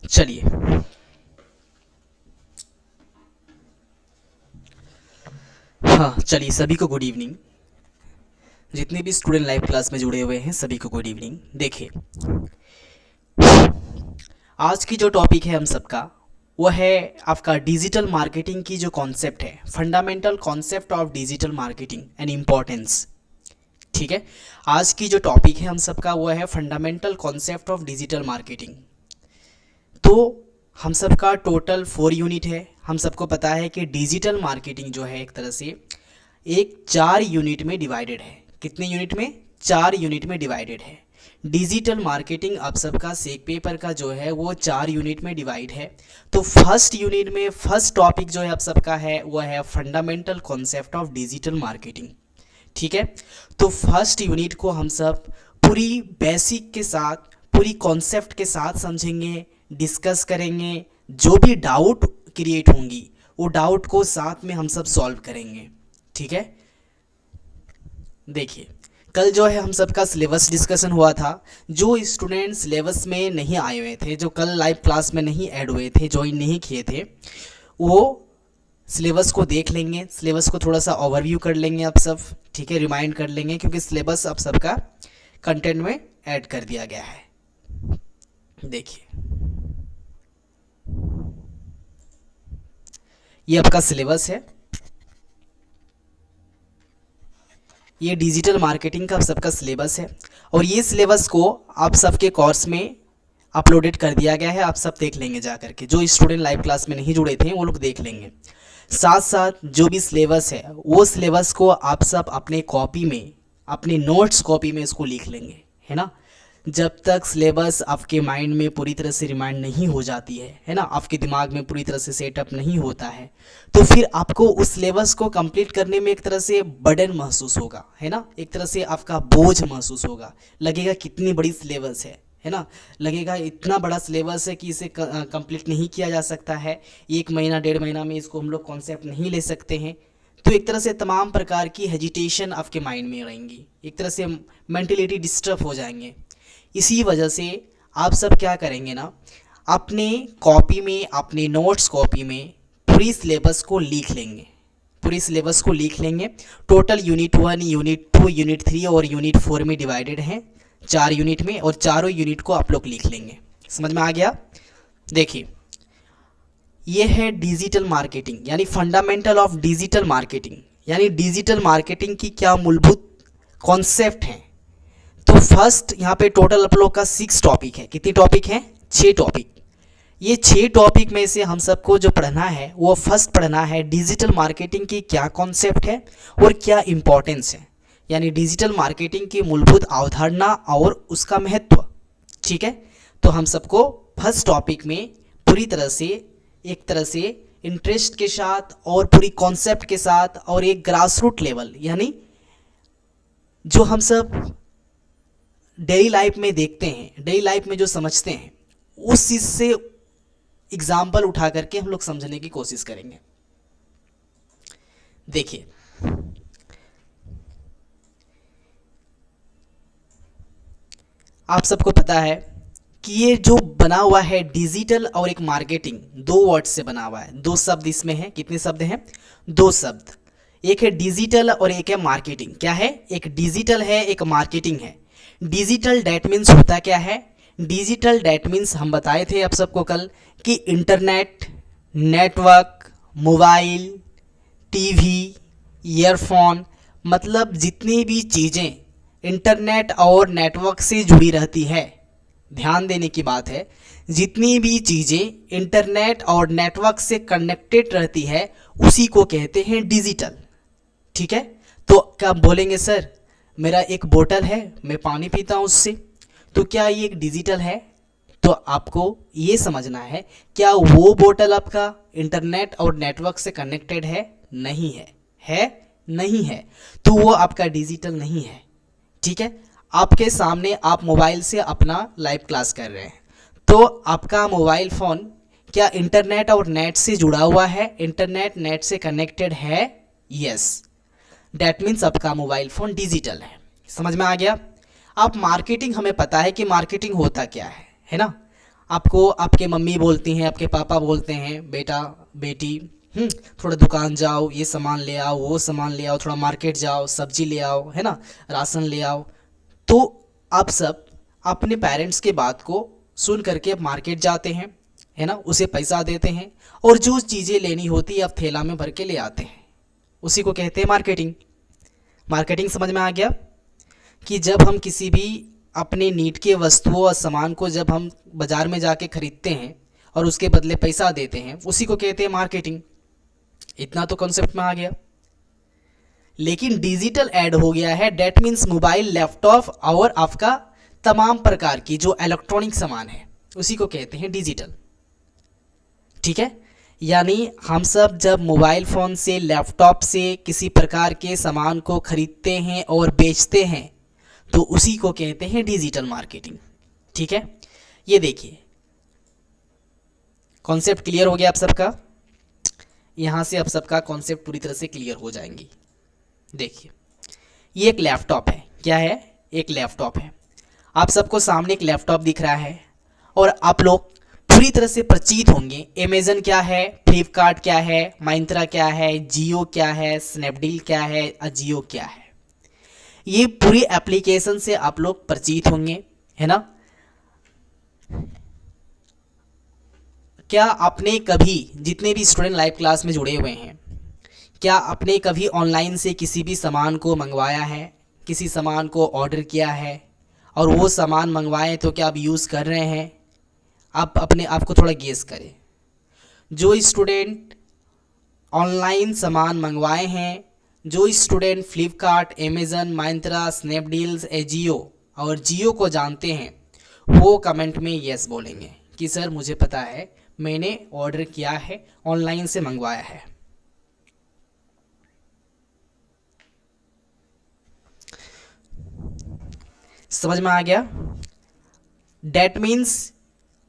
चलिए, हाँ चलिए, सभी को गुड इवनिंग। जितने भी स्टूडेंट लाइव क्लास में जुड़े हुए हैं सभी को गुड इवनिंग। देखिए, आज की जो टॉपिक है हम सबका, वो है आपका डिजिटल मार्केटिंग की जो कॉन्सेप्ट है, fundamental concept of digital marketing and importance. ठीक है, आज की जो टॉपिक है हम सबका वो है fundamental concept of digital marketing. तो हम सबका टोटल 4 यूनिट है। हम सबको पता है कि डिजिटल मार्केटिंग जो है एक तरह से एक 4 यूनिट में डिवाइडेड है। कितने यूनिट में? 4 यूनिट में डिवाइडेड है। डिजिटल मार्केटिंग आप सबका सेक पेपर का जो है वो 4 यूनिट में डिवाइड है। तो फर्स्ट यूनिट में फर्स्ट टॉपिक जो है आप सबका है वो है fundamental concept of digital marketing. ठीक है, तो फर्स्ट यूनिट को हम सब पूरी बेसिक के साथ, पूरी कॉन्सेप्ट के साथ समझेंगे, डिस्कस करेंगे। जो भी डाउट क्रिएट होंगी वो डाउट को साथ में हम सब सॉल्व करेंगे। ठीक है, देखिए, कल जो है हम सबका सिलेबस डिस्कशन हुआ था। जो स्टूडेंट सिलेबस में नहीं आए हुए थे, जो कल लाइव क्लास में नहीं ऐड हुए थे, ज्वाइन नहीं किए थे, वो सिलेबस को देख लेंगे। सिलेबस को थोड़ा सा ओवरव्यू कर लेंगे आप सब। ठीक है, रिमाइंड कर लेंगे क्योंकि सिलेबस आप सबका कंटेंट में ऐड कर दिया गया है। देखिए, ये आपका सिलेबस है। ये डिजिटल मार्केटिंग का आप सबका सिलेबस है और ये सिलेबस को आप सबके कोर्स में अपलोडेड कर दिया गया है। आप सब देख लेंगे जा करके। जो स्टूडेंट लाइव क्लास में नहीं जुड़े थे वो लोग देख लेंगे। साथ साथ जो भी सिलेबस है वो सिलेबस को आप सब अपने कॉपी में, अपने नोट्स कॉपी में इसको लिख लेंगे, है ना। जब तक सिलेबस आपके माइंड में पूरी तरह से रिमाइंड नहीं हो जाती है ना, आपके दिमाग में पूरी तरह से सेटअप नहीं होता है, तो फिर आपको उस सिलेबस को कंप्लीट करने में एक तरह से बर्डन महसूस होगा, है ना। एक तरह से आपका बोझ महसूस होगा, लगेगा कितनी बड़ी सिलेबस है ना। लगेगा इतना बड़ा सिलेबस है कि इसे कंप्लीट नहीं किया जा सकता है, 1 महीना 1.5 महीना में इसको हम लोग कॉन्सेप्ट नहीं ले सकते हैं। तो एक तरह से तमाम प्रकार की हेजिटेशन आपके माइंड में रहेंगी, एक तरह से मेंटलिटी डिस्टर्ब हो जाएंगे। इसी वजह से आप सब क्या करेंगे ना, अपने कॉपी में, अपने नोट्स कॉपी में पूरी सिलेबस को लिख लेंगे। पूरी सिलेबस को लिख लेंगे। टोटल यूनिट 1, यूनिट 2, यूनिट 3 और यूनिट 4 में डिवाइडेड है, 4 यूनिट में, और चारों यूनिट को आप लोग लिख लेंगे। समझ में आ गया? देखिए, ये है डिजिटल मार्केटिंग यानी फंडामेंटल ऑफ डिजिटल मार्केटिंग, यानी डिजिटल मार्केटिंग की क्या मूलभूत कॉन्सेप्ट हैं। तो फर्स्ट यहाँ पे टोटल आप लोग का 6 टॉपिक है। कितनी टॉपिक है? 6 टॉपिक। ये 6 टॉपिक में से हम सबको जो पढ़ना है वो फर्स्ट पढ़ना है डिजिटल मार्केटिंग की क्या कॉन्सेप्ट है और क्या इंपॉर्टेंस है, यानी डिजिटल मार्केटिंग की मूलभूत अवधारणा और उसका महत्व। ठीक है, तो हम सबको फर्स्ट टॉपिक में पूरी तरह से, एक तरह से इंटरेस्ट के साथ और पूरी कॉन्सेप्ट के साथ और एक ग्रास रूट लेवल, यानी जो हम सब डेली लाइफ में देखते हैं, डेली लाइफ में जो समझते हैं, उस चीज़ से एग्जाम्पल उठा करके हम लोग समझने की कोशिश करेंगे। देखिए, आप सबको पता है कि ये जो बना हुआ है डिजिटल और एक मार्केटिंग, 2 वर्ड से बना हुआ है, 2 शब्द इसमें हैं। कितने शब्द हैं? 2 शब्द। एक है डिजिटल और एक है मार्केटिंग। क्या है? एक डिजिटल है, एक मार्केटिंग है। डिजिटल डैट मीन्स होता क्या है? डिजिटल डैट मीन्स हम बताए थे आप सबको कल कि internet, network, mobile, TV, earphone, मतलब जितनी भी चीज़ें इंटरनेट और नेटवर्क से जुड़ी रहती है, ध्यान देने की बात है, जितनी भी चीज़ें इंटरनेट और नेटवर्क से कनेक्टेड रहती है उसी को कहते हैं डिजिटल। ठीक है, तो क्या बोलेंगे सर मेरा एक बोतल है, मैं पानी पीता हूँ उससे, तो क्या ये एक डिजिटल है? तो आपको ये समझना है, क्या वो बोतल आपका इंटरनेट और नेटवर्क से कनेक्टेड है? नहीं है। है? नहीं है, तो वो आपका डिजिटल नहीं है। ठीक है, आपके सामने आप मोबाइल से अपना लाइव क्लास कर रहे हैं, तो आपका मोबाइल फ़ोन क्या इंटरनेट और नेट से जुड़ा हुआ है? इंटरनेट नेट से कनेक्टेड है? यस, डैट मीन्स आपका मोबाइल फ़ोन डिजिटल है। समझ में आ गया? अब मार्केटिंग, हमें पता है कि मार्केटिंग होता क्या है ना। आपको आपके मम्मी बोलती हैं, आपके पापा बोलते हैं, बेटा बेटी थोड़ा दुकान जाओ, ये सामान ले आओ, वो सामान ले आओ, थोड़ा मार्केट जाओ, सब्जी ले आओ, है ना, राशन ले आओ। तो आप सब अपने पेरेंट्स के बात को सुन करके अब मार्केट जाते हैं, है ना, उसे पैसा देते हैं और जो चीज़ें लेनी होती है अब थैला में भर के ले आते हैं। उसी को कहते हैं मार्केटिंग। मार्केटिंग समझ में आ गया कि जब हम किसी भी अपने नीड के वस्तुओं और सामान को जब हम बाज़ार में जाके खरीदते हैं और उसके बदले पैसा देते हैं, उसी को कहते हैं मार्केटिंग। इतना तो कॉन्सेप्ट में आ गया। लेकिन डिजिटल ऐड हो गया है, डेट मीन्स मोबाइल, लैपटॉप और आपका तमाम प्रकार की जो इलेक्ट्रॉनिक सामान है उसी को कहते हैं डिजिटल। ठीक है, यानी हम सब जब मोबाइल फ़ोन से, लैपटॉप से किसी प्रकार के सामान को खरीदते हैं और बेचते हैं तो उसी को कहते हैं डिजिटल मार्केटिंग। ठीक है, ये देखिए कॉन्सेप्ट क्लियर हो गया आप सबका। यहाँ से आप सबका कॉन्सेप्ट पूरी तरह से क्लियर हो जाएंगी। देखिए ये एक लैपटॉप है। क्या है? एक लैपटॉप है। आप सबको सामने एक लैपटॉप दिख रहा है और आप लोग पूरी तरह से परिचित होंगे। अमेज़न क्या है, फ्लिपकार्ट क्या है, मिंत्रा क्या है, जियो क्या है, स्नैपडील क्या है, अजियो क्या है, ये पूरी एप्लीकेशन से आप लोग परिचित होंगे, है ना। क्या आपने कभी, जितने भी स्टूडेंट लाइव क्लास में जुड़े हुए हैं, क्या आपने कभी ऑनलाइन से किसी भी सामान को मंगवाया है, किसी सामान को ऑर्डर किया है और वो सामान मंगवाए तो क्या आप यूज़ कर रहे हैं? आप अपने आप को थोड़ा गेस करें। जो स्टूडेंट ऑनलाइन सामान मंगवाए हैं, जो student Flipkart, Amazon, Myntra, Snapdeal, AJIO और जियो को जानते हैं, वो कमेंट में यस बोलेंगे कि सर मुझे पता है, मैंने ऑर्डर किया है, ऑनलाइन से मंगवाया है। समझ में आ गया? डेट मीन्स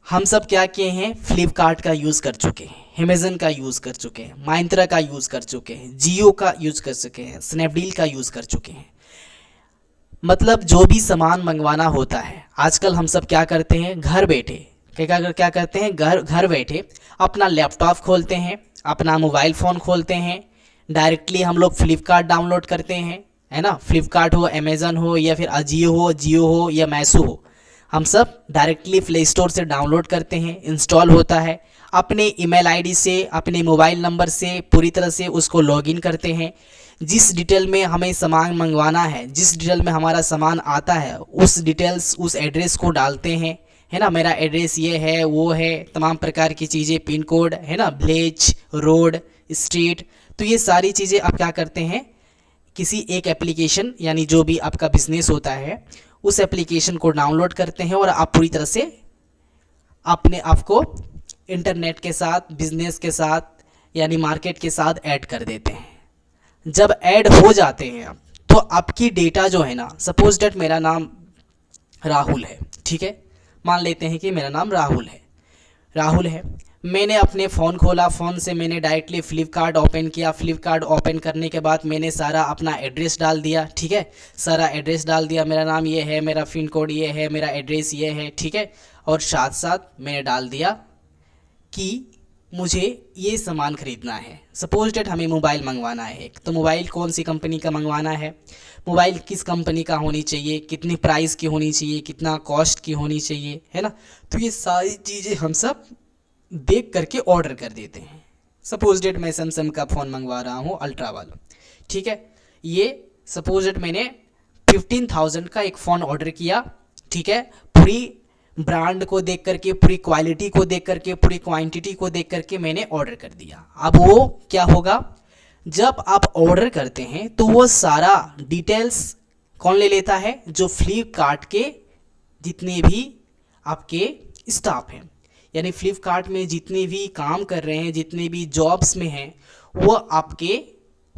हम सब क्या किए हैं, फ्लिपकार्ट का यूज़ कर चुके हैं, अमेज़न का यूज़ कर चुके हैं, मिंत्रा का यूज़ कर चुके हैं, जियो का यूज़ कर चुके हैं, स्नैपडील का यूज़ कर चुके हैं। मतलब जो भी सामान मंगवाना होता है आजकल हम सब क्या करते हैं, घर बैठे क्या करते हैं, घर बैठे अपना लैपटॉप खोलते हैं, अपना मोबाइल फ़ोन खोलते हैं, डायरेक्टली हम लोग फ्लिपकार्ट डाउनलोड करते हैं, है ना। फ्लिपकार्ट हो, अमेज़न हो या फिर अजियो हो, जियो हो या मैसो हो, हम सब डायरेक्टली प्ले स्टोर से डाउनलोड करते हैं, इंस्टॉल होता है, अपने ईमेल आईडी से, अपने मोबाइल नंबर से पूरी तरह से उसको लॉगिन करते हैं। जिस डिटेल में हमें सामान मंगवाना है, जिस डिटेल में हमारा सामान आता है, उस डिटेल्स, उस एड्रेस को डालते हैं, है ना। मेरा एड्रेस ये है, वो है, तमाम प्रकार की चीज़ें, पिन कोड, है ना, विलेज, रोड, स्ट्रीट, तो ये सारी चीज़ें आप क्या करते हैं, किसी एक एप्लीकेशन, यानी जो भी आपका बिजनेस होता है उस एप्लीकेशन को डाउनलोड करते हैं और आप पूरी तरह से अपने आप को इंटरनेट के साथ, बिजनेस के साथ, यानी मार्केट के साथ ऐड कर देते हैं। जब ऐड हो जाते हैं आप, तो आपकी डेटा जो है ना, सपोज डेट मेरा नाम राहुल है, ठीक है, मान लेते हैं कि मेरा नाम राहुल है। मैंने अपने फ़ोन खोला, फ़ोन से मैंने डायरेक्टली फ्लिपकार्ट ओपन किया। फ्लिपकार्ट ओपन करने के बाद मैंने सारा अपना एड्रेस डाल दिया, ठीक है, सारा एड्रेस डाल दिया, मेरा नाम ये है, मेरा पिन कोड ये है, मेरा एड्रेस ये है, ठीक है, और साथ साथ मैंने डाल दिया कि मुझे ये सामान ख़रीदना है। सपोज डेट हमें मोबाइल मंगवाना है एक, तो मोबाइल कौन सी कंपनी का मंगवाना है, मोबाइल किस कंपनी का होनी चाहिए, कितनी प्राइस की होनी चाहिए, कितना कॉस्ट की होनी चाहिए, है ना। तो ये सारी चीज़ें हम सब देख करके ऑर्डर कर देते हैं। सपोज डेट मैं सैमसंग का फ़ोन मंगवा रहा हूँ, अल्ट्रा वाला, ठीक है, ये सपोज डेट मैंने 15,000 का एक फ़ोन ऑर्डर किया, ठीक है, पूरी ब्रांड को देख करके, पूरी क्वालिटी को देख करके, पूरी क्वांटिटी को देख करके मैंने ऑर्डर कर दिया। अब वो क्या होगा, जब आप ऑर्डर करते हैं तो वो सारा डिटेल्स कौन ले लेता है, जो फ्लिपकार्ट के जितने भी आपके स्टाफ हैं, यानी फ्लिपकार्ट में जितने भी काम कर रहे हैं, जितने भी जॉब्स में हैं, वो आपके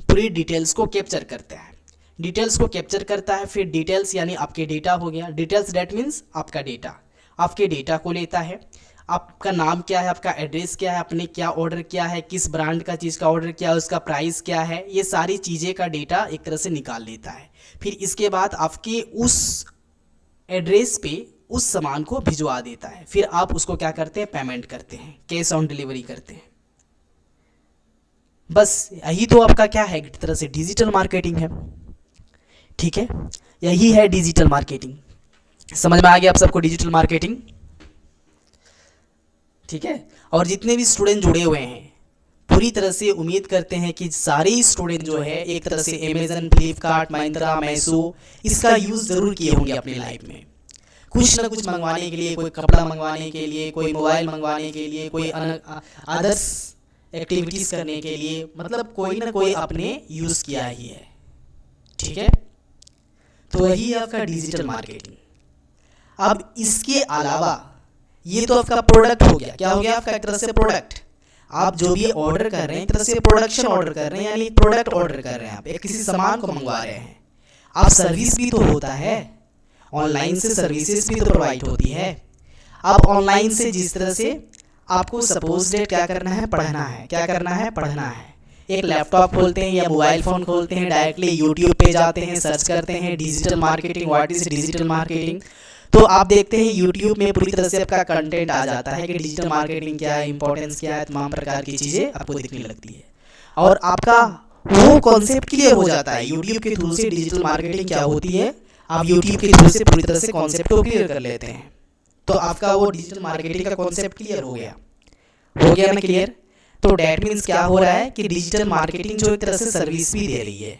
पूरी डिटेल्स को कैप्चर करता है। डिटेल्स को कैप्चर करता है, फिर डिटेल्स यानी आपके डेटा हो गया, डिटेल्स डेट मीन्स आपका डेटा, आपके डेटा को लेता है। आपका नाम क्या है, आपका एड्रेस क्या है, आपने क्या ऑर्डर किया है, किस ब्रांड का चीज़ का ऑर्डर किया है, उसका प्राइस क्या है, ये सारी चीज़ें का डेटा एक तरह से निकाल लेता है। फिर इसके बाद आपके उस एड्रेस पे, उस सामान को भिजवा देता है, फिर आप उसको क्या करते हैं, पेमेंट करते हैं, कैश ऑन डिलीवरी करते हैं। बस यही तो आपका क्या है, एक तरह से डिजिटल मार्केटिंग है। ठीक है, यही है डिजिटल मार्केटिंग। समझ में आ गया आप सबको डिजिटल मार्केटिंग? ठीक है, और जितने भी स्टूडेंट जुड़े हुए हैं पूरी तरह से उम्मीद करते हैं कि सारे स्टूडेंट जो है एक तरह से अमेजन, फ्लिपकार्ट, महिंद्रा, मैसो इसका यूज़ ज़रूर किए होंगे अपनी लाइफ में। कुछ ना कुछ मंगवाने के लिए, कोई कपड़ा मंगवाने के लिए, कोई मोबाइल मंगवाने के लिए, कोई अदर्स एक्टिविटीज़ करने के लिए, मतलब कोई ना कोई आपने यूज़ किया ही है। ठीक है, तो वही है आपका डिजिटल मार्केटिंग। अब इसके अलावा ये तो आपका प्रोडक्ट हो गया, क्या हो गया आपका, एक तरह से प्रोडक्ट। आप जो भी ऑर्डर कर रहे हैं एक तरह से प्रोडक्शन ऑर्डर कर रहे हैं, यानी प्रोडक्ट ऑर्डर कर रहे हैं, आप एक किसी सामान को मंगवा रहे हैं। आप सर्विस भी तो होता है, ऑनलाइन से सर्विसेज भी तो प्रोवाइड होती है। आप ऑनलाइन से जिस तरह से आपको सपोज डेट क्या करना है, पढ़ना है, क्या करना है, पढ़ना है, एक लैपटॉप खोलते हैं या मोबाइल फ़ोन खोलते हैं, डायरेक्टली यूट्यूब पे जाते हैं, सर्च करते हैं digital marketing, what is digital marketing. तो आप देखते हैं यूट्यूब में पूरी तरह से आपका कंटेंट आ जाता है कि डिजिटल मार्केटिंग क्या है, इंपॉर्टेंस क्या है, तमाम प्रकार की चीज़ें आपको दिखने लगती है और आपका वो कॉन्सेप्ट क्लियर हो जाता है। यूट्यूब के थ्रू से डिजिटल मार्केटिंग क्या होती है, आप यूट्यूब के थ्रू से पूरी तरह से कॉन्सेप्ट को क्लियर कर लेते हैं, तो आपका वो डिजिटल मार्केटिंग का कॉन्सेप्ट क्लियर हो गया ना क्लियर। तो डैट मीन्स क्या हो रहा है कि डिजिटल मार्केटिंग जो एक तरह से सर्विस भी दे रही है,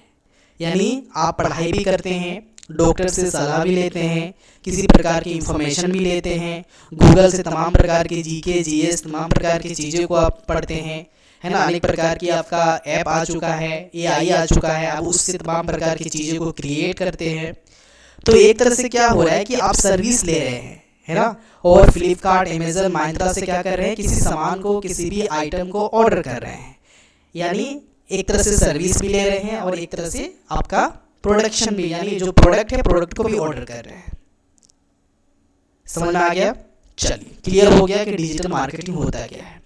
यानी आप पढ़ाई भी करते हैं, डॉक्टर से सलाह भी लेते हैं, किसी प्रकार की इंफॉर्मेशन भी लेते हैं, गूगल से तमाम प्रकार के जीके, जीएस, तमाम प्रकार की चीज़ों को आप पढ़ते हैं, है ना। अनेक प्रकार की आपका ऐप आ चुका है, एआई आ चुका है, आप उससे तमाम प्रकार की चीज़ों को क्रिएट करते हैं। तो एक तरह से क्या हो रहा है कि आप सर्विस ले रहे हैं, है ना। और फ्लिपकार्ट, अमेजन, महिंद्रा से क्या कर रहे हैं, किसी सामान को, किसी भी आइटम को ऑर्डर कर रहे हैं, यानी एक तरह से सर्विस भी ले रहे हैं और एक तरह से आपका प्रोडक्शन भी, यानी जो प्रोडक्ट है प्रोडक्ट को भी ऑर्डर कर रहे हैं। समझ में आ गया? चलिए, क्लियर हो गया कि डिजिटल मार्केटिंग होता क्या है।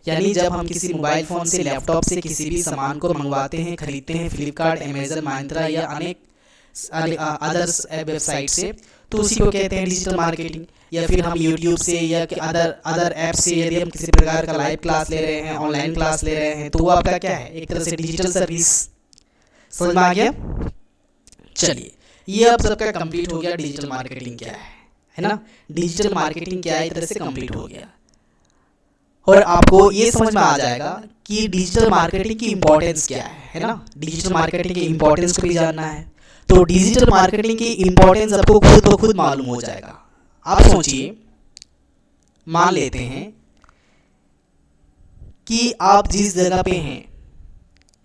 यानी जब हम किसी मोबाइल फ़ोन से, लैपटॉप से किसी भी सामान को मंगवाते हैं, खरीदते हैं फ्लिपकार्ट, अमेजन, महिंद्रा या अनेक अदर्स वेबसाइट से, तो उसी को कहते हैं डिजिटल मार्केटिंग। या फिर हम यूट्यूब से या अदर ऐप से यदि हम किसी प्रकार का लाइव क्लास ले रहे हैं, ऑनलाइन क्लास ले रहे हैं, तो वो आपका क्या है, एक तरह से डिजिटल सर्विस। समझ में आ गया? चलिए, ये अब सबका कंप्लीट हो गया डिजिटल मार्केटिंग क्या है ना। डिजिटल मार्केटिंग क्या है, एक तरह से कंप्लीट हो गया और आपको ये समझ में आ जाएगा कि डिजिटल मार्केटिंग की इंपॉर्टेंस क्या है ना। डिजिटल मार्केटिंग की इंपॉर्टेंस को भी जानना है, तो डिजिटल मार्केटिंग की इंपॉर्टेंस आपको खुद ब खुद मालूम हो जाएगा। आप सोचिए, मान लेते हैं कि आप जिस जगह पे हैं,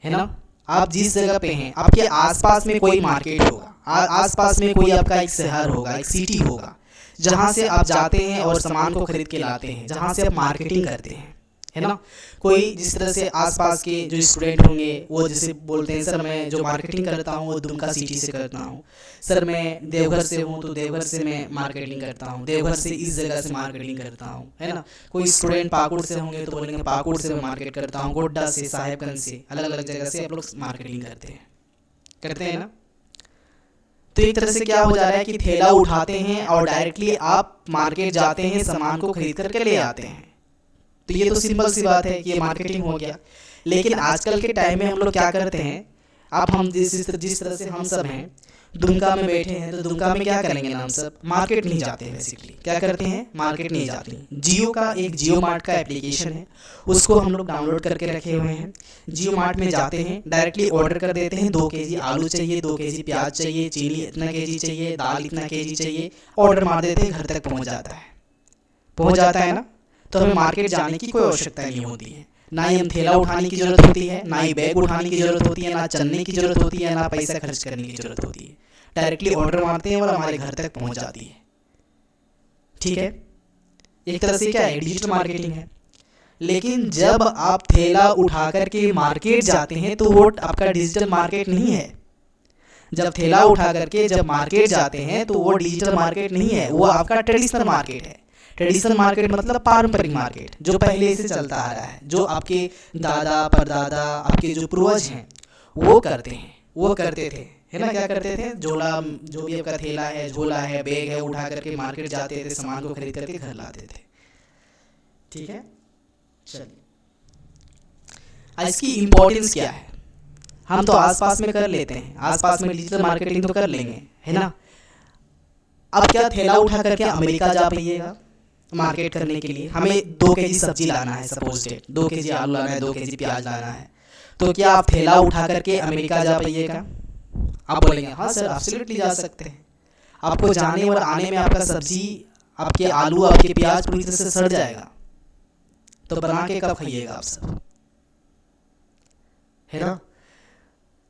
है ना, आप जिस जगह पे हैं, आपके आसपास में कोई मार्केट होगा, आसपास में कोई आपका एक शहर होगा, एक सिटी होगा, जहाँ से आप जाते हैं और सामान को खरीद के लाते हैं, जहाँ से आप मार्केटिंग करते हैं, है ना। कोई जिस तरह से आसपास के जो स्टूडेंट होंगे वो जैसे बोलते हैं, सर मैं जो मार्केटिंग करता हूँ वो दुमका सिटी से करता हूँ, सर मैं देवघर से हूँ तो देवघर से मैं मार्केटिंग करता हूँ, देवघर से इस जगह से मार्केटिंग करता हूँ, है ना। कोई स्टूडेंट पाकुड़ से होंगे तो बोलेंगे पाकुड़ से मैं मार्केट करता हूँ, गोड्डा से, साहेबगंज से, अलग अलग जगह से आप लोग मार्केटिंग करते हैं ना। तो एक तरह से क्या हो जा रहा है कि थैला उठाते हैं और डायरेक्टली आप मार्केट जाते हैं, सामान को खरीद करके ले आते हैं। तो ये तो सिंपल सी बात है कि ये मार्केटिंग हो गया। लेकिन आजकल के टाइम में हम लोग क्या करते हैं, हम जिस तरह से हम सब हैं, दुमका में बैठे हैं, तो दुमका में क्या करेंगे ना, हम सब मार्केट नहीं जाते हैं। बेसिकली क्या करते हैं, मार्केट नहीं जाते। जियो का एक जियो मार्ट का एप्लीकेशन है, उसको हम लोग डाउनलोड करके रखे हुए हैं। जियो मार्ट में जाते हैं, डायरेक्टली ऑर्डर कर देते हैं, 2 केजी आलू चाहिए, 2 केजी प्याज चाहिए, चीनी इतना केजी चाहिए, दाल इतना केजी चाहिए, ऑर्डर मार देते हैं, घर तक पहुँच जाता है ना। तो हमें मार्केट जाने की कोई आवश्यकता नहीं होती है, ना ही हम थैला उठाने की ज़रूरत होती है, ना ही बैग उठाने की ज़रूरत होती है, ना चलने की ज़रूरत होती है, ना पैसा खर्च करने की ज़रूरत होती है। डायरेक्टली ऑर्डर मारते हैं और हमारे घर तक पहुंच जाती है। ठीक है, एक तरह से क्या है, डिजिटल मार्केटिंग है। लेकिन जब आप थैला उठा करके मार्केट जाते हैं तो वो आपका डिजिटल मार्केट नहीं है। जब थैला उठा करके जब मार्केट जाते हैं तो वो डिजिटल मार्केट नहीं है, वो आपका ट्रेडिशनल मार्केट है। ट्रेडिशनल मार्केट मतलब पारंपरिक मार्केट, जो पहले से चलता आ रहा है, जो आपके दादा परदादा, आपके जो पूर्वज हैं वो करते थे, है ना, क्या करते थे, झोला, जो भी आपका थैला है, झोला है, बैग है, उठा करके मार्केट जाते थे, सामान को खरीद करके घर लाते थे। ठीक है, चलिए इसकी इम्पोर्टेंस क्या है, हम तो आसपास में कर लेते हैं, आसपास में डिजिटल मार्केटिंग तो कर लेंगे, है ना। अब क्या थैला उठा करके अमेरिका जा पाइएगा मार्केट करने के लिए, हमें 2 केजी सब्जी लाना है, सपोज डेट 2 केजी आलू लाना है, 2 केजी प्याज लाना है, तो क्या आप थैला उठा करके अमेरिका जा पाइएगा? आप बोलेंगे हाँ सर एब्सोल्युटली जा सकते हैं। आपको जाने और आने में आपका सब्जी, आपके आलू, आपके प्याज पूरी तरह से सड़ जाएगा, तो बना के कब खाइएगा आप सब, है ना।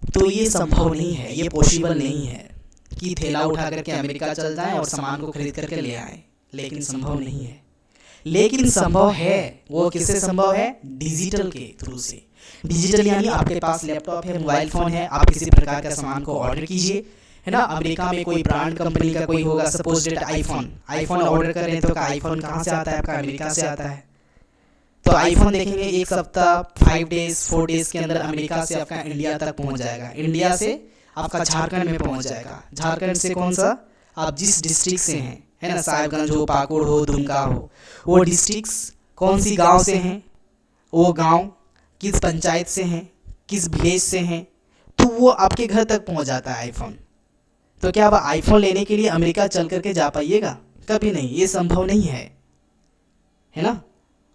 तो ये संभव नहीं है, ये पॉसिबल नहीं है कि थैला उठा करके अमेरिका चल जाए और सामान को खरीद करके ले आए, लेकिन संभव नहीं है। लेकिन संभव है, वो किससे संभव है? डिजिटल के थ्रू से। डिजिटल यानी आपके पास लैपटॉप है, मोबाइल फ़ोन है, आप किसी प्रकार का सामान को ऑर्डर कीजिए, है ना। अमेरिका में कोई ब्रांड कंपनी का कोई होगा, सपोज डेट आईफोन ऑर्डर कर रहे हैं, तो आईफोन कहाँ से आता है? आपका अमेरिका से आता है। तो आईफोन देखेंगे एक सप्ताह 5 डेज 4 डेज के अंदर अमेरिका से आपका इंडिया तक पहुँच जाएगा, इंडिया से आपका झारखंड में पहुँच जाएगा, झारखंड से कौन सा, आप जिस डिस्ट्रिक्ट से हैं, है ना, साहिबगंज हो, पाकुड़ हो, दुमका हो, वो डिस्ट्रिक्ट्स कौन सी गांव से हैं, वो गांव किस पंचायत से हैं, किस विलेज से हैं, तो वो आपके घर तक पहुंच जाता है आईफोन। तो क्या आप आईफोन लेने के लिए अमेरिका चल करके जा पाइएगा? कभी नहीं, ये संभव नहीं है ना।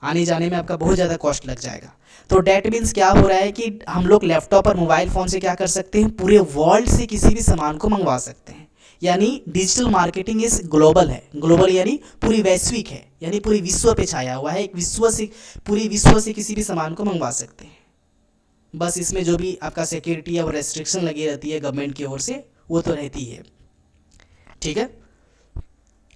आने जाने में आपका बहुत ज़्यादा कॉस्ट लग जाएगा। तो डैट मीन्स क्या हो रहा है कि हम लोग लैपटॉप और मोबाइल फ़ोन से क्या कर सकते हैं, पूरे वर्ल्ड से किसी भी सामान को मंगवा सकते हैं। यानी डिजिटल मार्केटिंग इस ग्लोबल है, ग्लोबल यानी पूरी वैश्विक है, यानी पूरी विश्व पे छाया हुआ है, एक विश्व से, पूरी विश्व से किसी भी सामान को मंगवा सकते हैं। बस इसमें जो भी आपका सिक्योरिटी और रेस्ट्रिक्शन लगी रहती है गवर्नमेंट की ओर से, वो तो रहती है। ठीक है,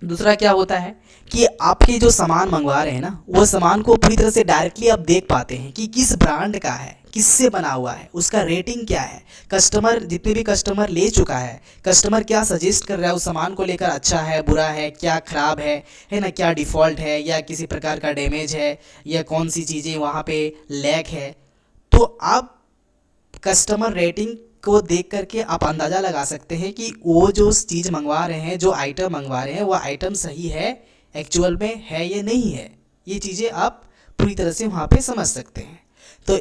दूसरा क्या होता है कि आपके जो सामान मंगवा रहे हैं ना, वो सामान को पूरी तरह से डायरेक्टली आप देख पाते हैं कि किस ब्रांड का है, किससे बना हुआ है, उसका रेटिंग क्या है, कस्टमर, जितने भी कस्टमर ले चुका है, कस्टमर क्या सजेस्ट कर रहा है उस सामान को लेकर, अच्छा है, बुरा है, क्या ख़राब है ना, क्या डिफ़ॉल्ट है या किसी प्रकार का डैमेज है या कौन सी चीज़ें वहाँ पे लैक है। तो आप कस्टमर रेटिंग को देख करके आप अंदाज़ा लगा सकते हैं कि वो जो चीज़ मंगवा रहे हैं, जो आइटम मंगवा रहे हैं, वो आइटम सही है, एक्चुअल में है या नहीं है। ये चीज़ें आप पूरी तरह से वहाँ पे समझ सकते हैं। तो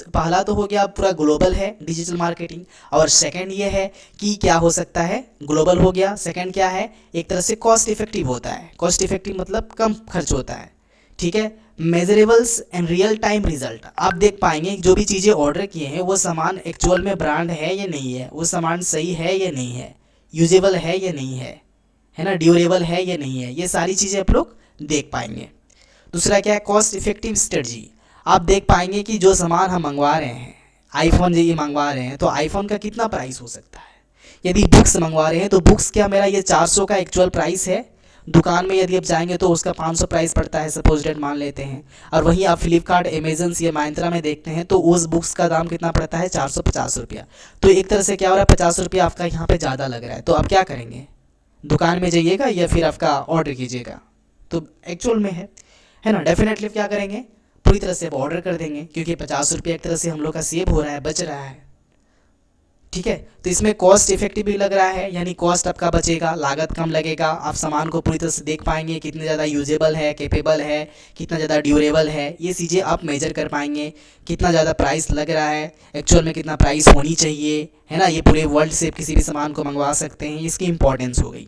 पहला तो हो गया पूरा ग्लोबल है डिजिटल मार्केटिंग, और सेकंड ये है कि क्या हो सकता है, ग्लोबल हो गया। सेकंड क्या है, एक तरह से कॉस्ट इफेक्टिव होता है। कॉस्ट इफेक्टिव मतलब कम खर्च होता है। ठीक है, मेजरेबल्स एंड रियल टाइम रिजल्ट, आप देख पाएंगे जो भी चीज़ें ऑर्डर किए हैं वो सामान एक्चुअल में ब्रांड है या नहीं है, वो सामान सही है या नहीं है, यूजेबल है या नहीं है ना, ड्यूरेबल है या नहीं है, ये सारी चीज़ें आप लोग देख पाएंगे। दूसरा क्या है, कॉस्ट इफेक्टिव स्ट्रेटजी, आप देख पाएंगे कि जो सामान हम मंगवा रहे हैं, आईफोन ये मंगवा रहे हैं, तो आईफोन का कितना प्राइस हो सकता है। यदि बुक्स मंगवा रहे हैं तो बुक्स क्या मेरा ये 400 का एक्चुअल प्राइस है, दुकान में यदि आप जाएंगे तो उसका 500 प्राइस पड़ता है, सपोज डेट मान लेते हैं। और वहीं आप फ्लिपकार्ट, अमेजन या माइंत्रा में देखते हैं तो उस बुक्स का दाम कितना पड़ता है, 450 रुपया। तो एक तरह से क्या हो रहा है, 50 रुपया आपका यहाँ पे ज़्यादा लग रहा है। तो आप क्या करेंगे, दुकान में जाइएगा या फिर आपका ऑर्डर कीजिएगा, तो एक्चुअल में है ना, डेफिनेटली क्या करेंगे, पूरी तरह से आप ऑर्डर कर देंगे, क्योंकि 50 रुपया एक तरह से हम लोग का सेव हो रहा है, बच रहा है। ठीक है, तो इसमें कॉस्ट इफेक्टिव भी लग रहा है, यानी कॉस्ट आपका बचेगा, लागत कम लगेगा, आप सामान को पूरी तरह से देख पाएंगे कितने ज़्यादा यूजेबल है, कैपेबल है, कितना ज़्यादा ड्यूरेबल है, ये चीज़ें आप मेजर कर पाएंगे। कितना ज़्यादा प्राइस लग रहा है, एक्चुअल में कितना प्राइस होनी चाहिए, है ना, ये पूरे वर्ल्ड से किसी भी सामान को मंगवा सकते हैं, इसकी इंपॉर्टेंस हो गई।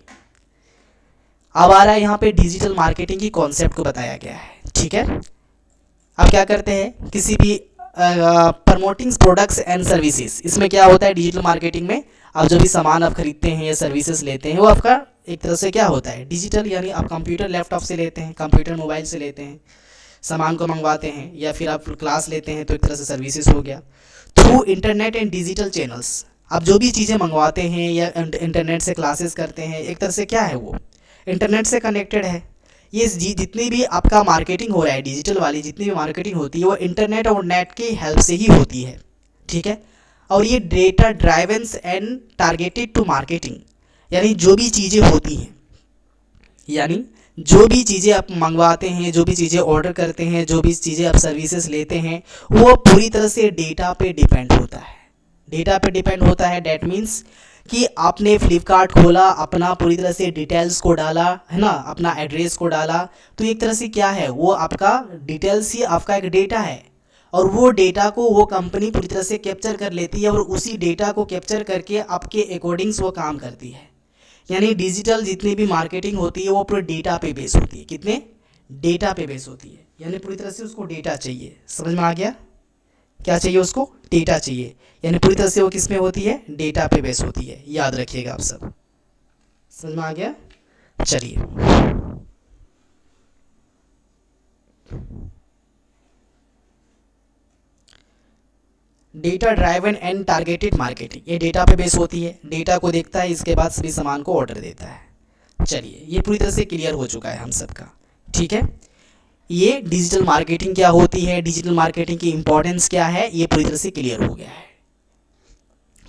अब आ रहा है यहाँ पे डिजिटल मार्केटिंग की कॉन्सेप्ट को बताया गया है। ठीक है, अब क्या करते हैं, किसी भी प्रमोटिंग प्रोडक्ट्स एंड सर्विसेज, इसमें क्या होता है डिजिटल मार्केटिंग में, आप जो भी सामान आप खरीदते हैं या सर्विसेज लेते हैं वो आपका एक तरह से क्या होता है डिजिटल, यानी आप कंप्यूटर लैपटॉप से लेते हैं, कंप्यूटर मोबाइल से लेते हैं, सामान को मंगवाते हैं, या फिर आप क्लास लेते हैं तो एक तरह से सर्विसेज हो गया। Through internet and digital channels, आप जो भी चीज़ें मंगवाते हैं या इंटरनेट से क्लासेस करते हैं, एक तरह से क्या है, वो इंटरनेट से कनेक्टेड है। ये जितनी भी आपका मार्केटिंग हो रहा है, डिजिटल वाली जितनी भी मार्केटिंग होती है वो इंटरनेट और नेट की हेल्प से ही होती है। ठीक है, और ये data driven and targeted to marketing, यानी जो भी चीज़ें होती हैं, यानी जो भी चीज़ें आप मंगवाते हैं, जो भी चीज़ें ऑर्डर करते हैं, जो भी चीज़ें आप सर्विसेज लेते हैं, वो पूरी तरह से डेटा पे डिपेंड होता है। डेटा पे डिपेंड होता है, डैट मीन्स कि आपने फ्लिपकार्ट खोला, अपना पूरी तरह से डिटेल्स को डाला, है ना, अपना एड्रेस को डाला, तो एक तरह से क्या है, वो आपका डिटेल्स ही आपका एक डेटा है, और वो डेटा को वो कंपनी पूरी तरह से कैप्चर कर लेती है और उसी डेटा को कैप्चर करके आपके अकॉर्डिंग्स वो काम करती है। यानी डिजिटल जितनी भी मार्केटिंग होती है वो पूरे डेटा पे बेस होती है। कितने? डेटा पे बेस होती है, यानी पूरी तरह से उसको डेटा चाहिए। समझ में आ गया? क्या चाहिए उसको? डेटा चाहिए, यानी पूरी तरह से वो किस में होती है? डेटा पे बेस होती है। याद रखिएगा आप सब। समझ में आ गया? चलिए, data driven and targeted marketing, ये डेटा पे बेस होती है, डेटा को देखता है, इसके बाद सभी सामान को ऑर्डर देता है। चलिए, ये पूरी तरह से क्लियर हो चुका है हम सबका। ठीक है, ये डिजिटल मार्केटिंग क्या होती है, डिजिटल मार्केटिंग की इंपॉर्टेंस क्या है, ये पूरी तरह से क्लियर हो गया है।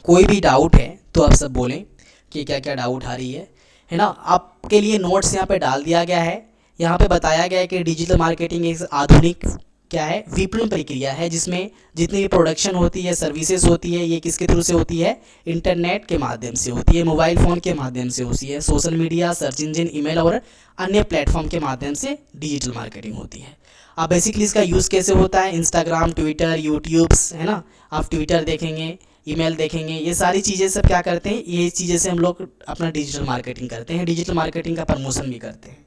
कोई भी डाउट है तो आप सब बोलें कि क्या क्या डाउट आ रही है ना। आपके लिए नोट्स यहाँ पे डाल दिया गया है। यहाँ पे बताया गया है कि डिजिटल मार्केटिंग एक आधुनिक क्या है, विपणन प्रक्रिया है, जिसमें जितनी भी प्रोडक्शन होती है, सर्विसेज होती है, ये किसके थ्रू से होती है? इंटरनेट के माध्यम से होती है, मोबाइल फ़ोन के माध्यम से होती है, social media, search engine, email और अन्य प्लेटफॉर्म के माध्यम से डिजिटल मार्केटिंग होती है। अब बेसिकली इसका यूज़ कैसे होता है? इंस्टाग्राम, ट्विटर, यूट्यूब्स, है ना, आप ट्विटर देखेंगे, ईमेल देखेंगे, ये सारी चीज़ें सब क्या करते हैं, ये चीज़ें से हम लोग अपना डिजिटल मार्केटिंग करते हैं, डिजिटल मार्केटिंग का प्रमोशन भी करते हैं।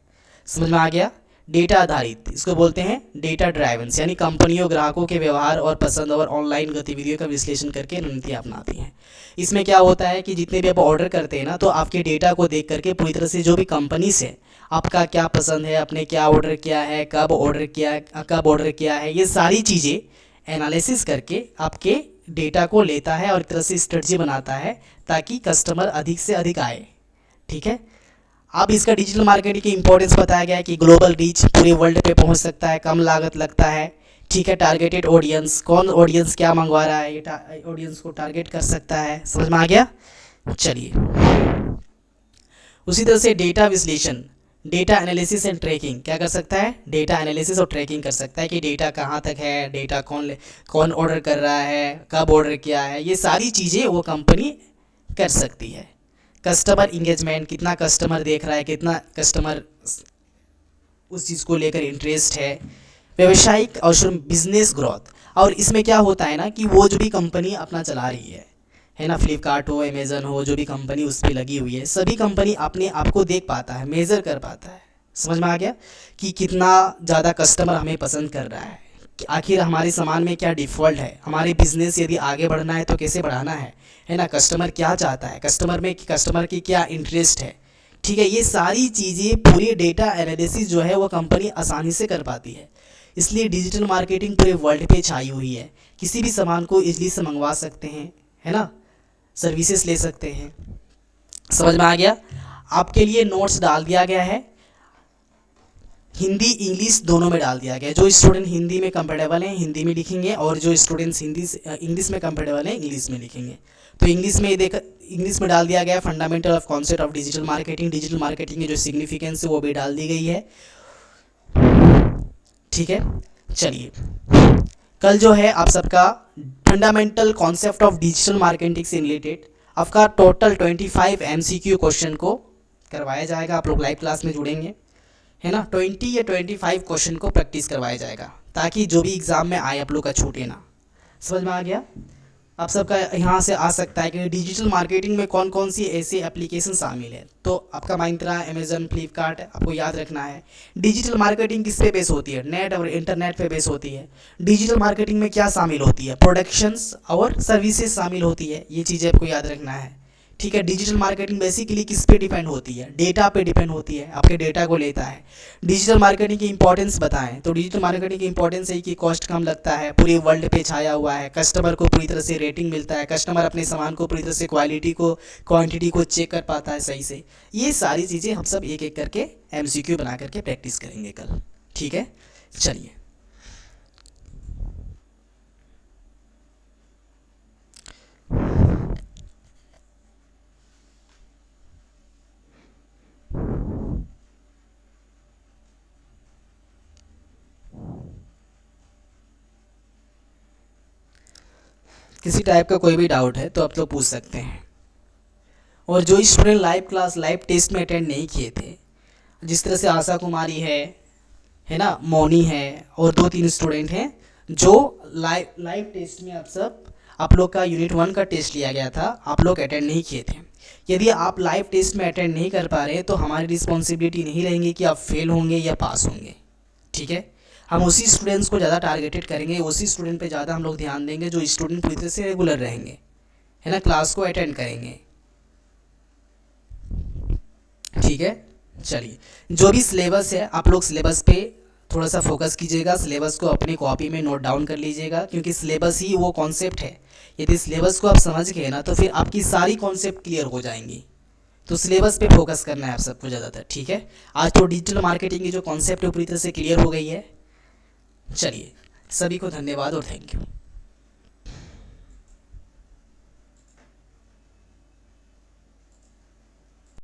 समझ में आ गया? डेटा आधारित, इसको बोलते हैं डेटा ड्राइवन, यानी कंपनियों ग्राहकों के व्यवहार और पसंद और ऑनलाइन गतिविधियों का विश्लेषण करके रणनीतियाँ अपनाती हैं। इसमें क्या होता है कि जितने भी आप ऑर्डर करते हैं ना, तो आपके डेटा को देख करके पूरी तरह से जो भी कंपनी से आपका क्या पसंद है, आपने क्या ऑर्डर किया है, कब ऑर्डर किया है, ये सारी चीज़ें एनालिसिस करके आपके डेटा को लेता है और एक तरह से स्ट्रेटजी बनाता है ताकि कस्टमर अधिक से अधिक आए। ठीक है, अब इसका डिजिटल मार्केटिंग की इंपॉर्टेंस बताया गया है कि ग्लोबल रीच, पूरे वर्ल्ड पे पहुंच सकता है, कम लागत लगता है। ठीक है, टारगेटेड ऑडियंस, कौन ऑडियंस क्या मंगवा रहा है, ये ऑडियंस को टारगेट कर सकता है। समझ में आ गया? चलिए, उसी तरह से डेटा विश्लेषण, डेटा एनालिसिस एंड ट्रैकिंग क्या कर सकता है? डेटा एनालिसिस और ट्रैकिंग कर सकता है कि डेटा कहाँ तक है, डेटा कौन ऑर्डर कर रहा है, कब ऑर्डर किया है, ये सारी चीज़ें वो कंपनी कर सकती है। कस्टमर इंगेजमेंट, कितना कस्टमर देख रहा है, कितना कस्टमर उस चीज़ को लेकर इंटरेस्ट है। व्यवसायिक अवसर, बिजनेस ग्रोथ, और इसमें क्या होता है ना कि वो जो भी कंपनी अपना चला रही है ना, फ्लिपकार्ट हो, अमेज़न हो, जो भी कंपनी उस पर लगी हुई है, सभी कंपनी अपने आप को देख पाता है, मेज़र कर पाता है। समझ में आ गया कि कितना ज़्यादा कस्टमर हमें पसंद कर रहा है, कि आखिर हमारे सामान में क्या डिफ़ॉल्ट है, हमारे बिजनेस यदि आगे बढ़ना है तो कैसे बढ़ाना है ना, कस्टमर क्या चाहता है, कस्टमर की क्या इंटरेस्ट है। ठीक है, ये सारी चीज़ें पूरी डेटा एनालिसिस जो है वो कंपनी आसानी से कर पाती है। इसलिए डिजिटल मार्केटिंग पूरे वर्ल्ड पे छाई हुई है। किसी भी सामान को इजली से मंगवा सकते हैं, है ना, सर्विसेज ले सकते हैं। समझ में आ गया? आपके लिए नोट्स डाल दिया गया है, हिंदी इंग्लिश दोनों में डाल दिया गया है। जो स्टूडेंट हिंदी में कंफर्टेबल हैं हिंदी में लिखेंगे, और जो स्टूडेंट्स इंग्लिश में कंफर्टेबल हैं इंग्लिश में लिखेंगे। तो इंग्लिश में डाल दिया गया है fundamental of concept of digital marketing, digital marketing की जो सिग्निफिकेंस है वो भी डाल दी गई है। ठीक है, चलिए, कल जो है आप सबका fundamental concept of digital marketing से रिलेटेड आपका टोटल 25 MCQ क्वेश्चन को करवाया जाएगा। आप लोग लाइव क्लास में जुड़ेंगे, है ना। 20 या 25 क्वेश्चन को प्रैक्टिस करवाया जाएगा ताकि जो भी एग्ज़ाम में आए आप लोग का छूटे ना। समझ में आ गया? आप सबका यहाँ से आ सकता है कि डिजिटल मार्केटिंग में कौन कौन सी ऐसी एप्लीकेशन शामिल है। तो आपका माइंत्रा, अमेजन, फ्लिपकार्ट आपको याद रखना है। डिजिटल मार्केटिंग किस पे बेस होती है? नेट और इंटरनेट पे बेस होती है। डिजिटल मार्केटिंग में क्या शामिल होती है? प्रोडक्शंस और सर्विसेज शामिल होती है, ये चीज़ें आपको याद रखना है। ठीक है, डिजिटल मार्केटिंग बेसिकली किस पे डिपेंड होती है? डेटा पे डिपेंड होती है, आपके डेटा को लेता है। डिजिटल मार्केटिंग की इंपॉर्टेंस बताएं तो डिजिटल मार्केटिंग की इंपॉर्टेंस है कि कॉस्ट कम लगता है, पूरे वर्ल्ड पे छाया हुआ है, कस्टमर को पूरी तरह से रेटिंग मिलता है, कस्टमर अपने सामान को पूरी तरह से क्वालिटी को, क्वांटिटी को चेक कर पाता है सही से। ये सारी चीज़ें हम सब एक एक करके MCQ बना करके प्रैक्टिस करेंगे कल। ठीक है, चलिए, किसी टाइप का कोई भी डाउट है तो आप लोग पूछ सकते हैं। और जो student live class live test में अटेंड नहीं किए थे, जिस तरह से आशा कुमारी है ना, मौनी है, और 2-3 स्टूडेंट हैं जो लाइव टेस्ट में आप लोग का यूनिट 1 का टेस्ट लिया गया था, आप लोग अटेंड नहीं किए थे। यदि आप लाइव टेस्ट में अटेंड नहीं कर पा रहे तो हमारी रिस्पॉन्सिबिलिटी नहीं रहेगी कि आप फेल होंगे या पास होंगे, ठीक है। हम उसी स्टूडेंट्स को ज़्यादा टारगेटेड करेंगे, उसी स्टूडेंट पे ज़्यादा हम लोग ध्यान देंगे जो स्टूडेंट पूरी तरह से रेगुलर रहेंगे, है ना, क्लास को अटेंड करेंगे, ठीक है। चलिए, जो भी सिलेबस है आप लोग सिलेबस पे थोड़ा सा फोकस कीजिएगा, सिलेबस को अपनी कॉपी में नोट डाउन कर लीजिएगा, क्योंकि सिलेबस ही वो कॉन्सेप्ट है। यदि सिलेबस को आप समझ गए ना तो फिर आपकी सारी कॉन्सेप्ट क्लियर हो जाएंगी। तो सिलेबस पे फोकस करना है आप सबको ज़्यादातर, ठीक है। आज तो डिजिटल मार्केटिंग की जो कॉन्सेप्ट है पूरी तरह से क्लियर हो गई है। चलिए, सभी को धन्यवाद और थैंक यू।